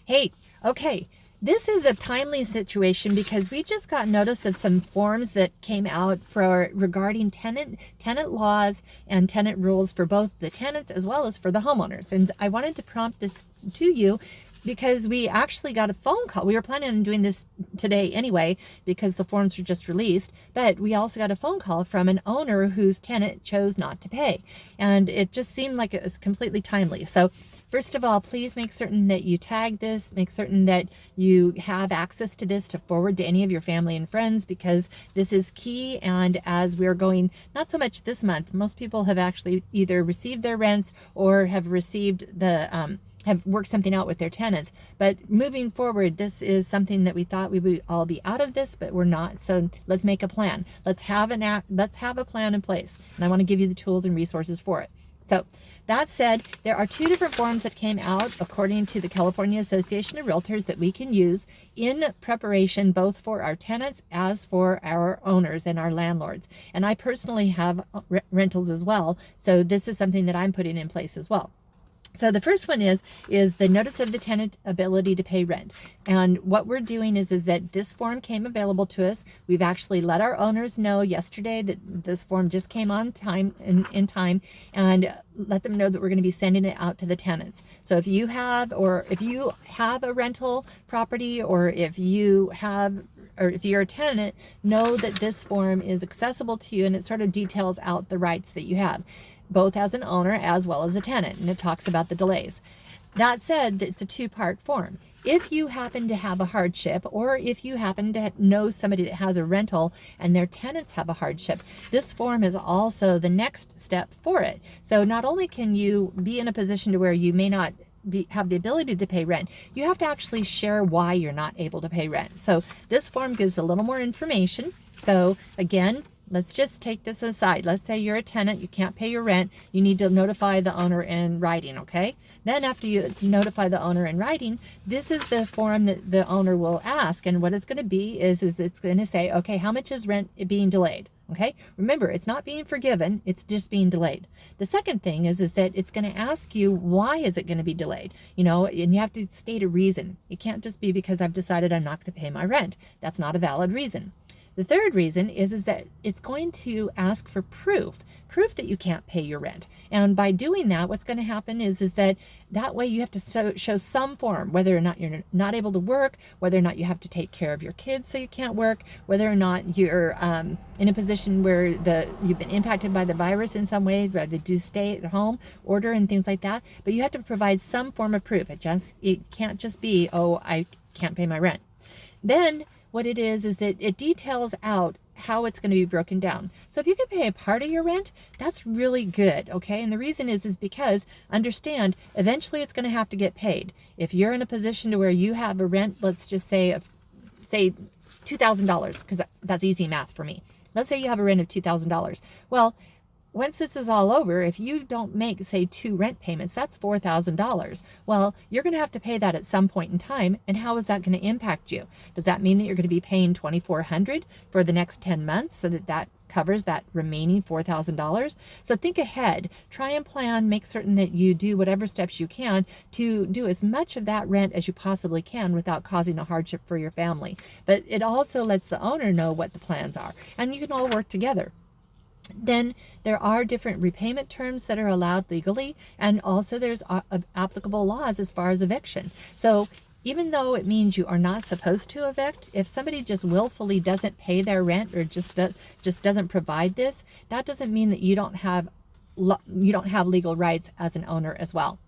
Hey, okay. This is a timely situation because we just got notice of some forms that came out for regarding tenant laws and tenant rules for both the tenants as well as for the homeowners. And I wanted to prompt this to you because we actually got a phone call. We were planning on doing this today anyway because the forms were just released, but we also got a phone call from an owner whose tenant chose not to pay. And it just seemed like it was completely timely. So first of all, please make certain that you tag this, make certain that you have access to this to forward to any of your family and friends because this is key. And as we're going, not so much this month, most people have actually either received their rents or have received have worked something out with their tenants. But moving forward, this is something that we thought we would all be out of this, but we're not. So let's make a plan. Let's have a plan in place. And I want to give you the tools and resources for it. So that said, there are two different forms that came out according to the California Association of Realtors that we can use in preparation both for our tenants as for our owners and our landlords. And I personally have rentals as well. So this is something that I'm putting in place as well. So the first one is the notice of the tenant ability to pay rent. And what we're doing is that this form came available to us. We've actually let our owners know yesterday that this form just came on time in time, and let them know that we're going to be sending it out to the tenants. So if you have a rental property, or if you're a tenant, know that this form is accessible to you, and it sort of details out the rights that you have, both as an owner as well as a tenant, and it talks about the delays. That said, it's a two-part form. If you happen to have a hardship, or if you happen to know somebody that has a rental and their tenants have a hardship, this form is also the next step for it. So not only can you be in a position to where you may not have the ability to pay rent, you have to actually share why you're not able to pay rent. So this form gives a little more information. So again, let's just take this aside. Let's say you're a tenant, you can't pay your rent, you need to notify the owner in writing, okay? Then after you notify the owner in writing, this is the form that the owner will ask. And what it's going to be is it's going to say, okay, how much is rent being delayed? Okay, remember, it's not being forgiven, it's just being delayed. The second thing is that it's going to ask you, why is it going to be delayed? And you have to state a reason. It can't just be because I've decided I'm not going to pay my rent. That's not a valid reason. The third reason is that it's going to ask for proof that you can't pay your rent. And by doing that, what's going to happen is that way you have to show some form, whether or not you're not able to work, whether or not you have to take care of your kids so you can't work, whether or not you're in a position where you've been impacted by the virus in some way, whether do stay at home order and things like that. But you have to provide some form of proof. It can't just be, oh, I can't pay my rent. Then what it is that it details out how it's going to be broken down. So if you can pay a part of your rent, that's really good, okay? And the reason is because, understand, eventually it's going to have to get paid. If you're in a position to where you have a rent, let's just say $2,000, because that's easy math for me. Let's say you have a rent of $2,000. Well, once this is all over, if you don't make, say, 2 rent payments, that's $4,000. Well, you're going to have to pay that at some point in time. And how is that going to impact you? Does that mean that you're going to be paying $2,400 for the next 10 months so that covers that remaining $4,000? So think ahead, try and plan, make certain that you do whatever steps you can to do as much of that rent as you possibly can without causing a hardship for your family. But it also lets the owner know what the plans are, and you can all work together. Then there are different repayment terms that are allowed legally, and also there's applicable laws as far as eviction. So even though it means you are not supposed to evict, if somebody just willfully doesn't pay their rent or just doesn't provide this, that doesn't mean that you don't have legal rights as an owner as well.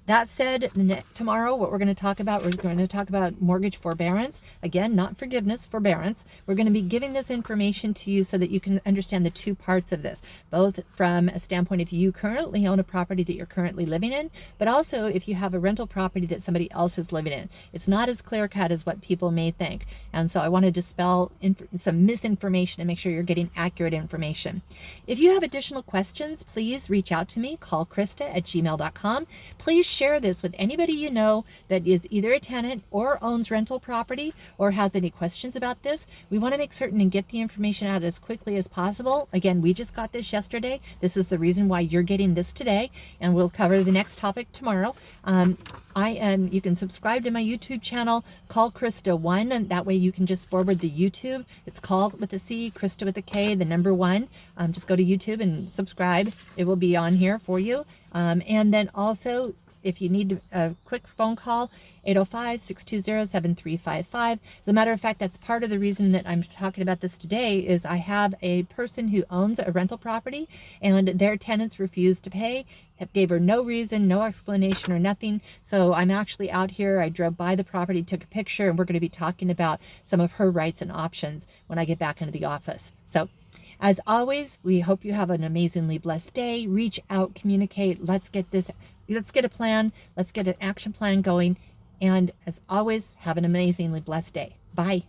That said, tomorrow what we're going to talk about mortgage forbearance. Again, not forgiveness, forbearance. We're going to be giving this information to you so that you can understand the two parts of this, both from a standpoint if you currently own a property that you're currently living in, but also if you have a rental property that somebody else is living in. It's not as clear cut as what people may think. And so I want to dispel some misinformation and make sure you're getting accurate information. If you have additional questions, please reach out to me. Call Krista at gmail.com. Please share this with anybody you know that is either a tenant or owns rental property or has any questions about this. We want to make certain and get the information out as quickly as possible. Again, we just got this yesterday. This is the reason why you're getting this today, and we'll cover the next topic tomorrow. You can subscribe to my YouTube channel, Call Krista 1, and that way you can just forward the YouTube. It's called with a C, Krista with a K, the number 1. Just go to YouTube and subscribe. It will be on here for you. And then also, if you need a quick phone call, 805-620-7355. As a matter of fact, that's part of the reason that I'm talking about this today is I have a person who owns a rental property and their tenants refused to pay. Gave her no reason, no explanation or nothing. So I'm actually out here. I drove by the property, took a picture, and we're going to be talking about some of her rights and options when I get back into the office. So as always, we hope you have an amazingly blessed day. Reach out, communicate. Let's get a plan. Let's get an action plan going. And as always, have an amazingly blessed day. Bye.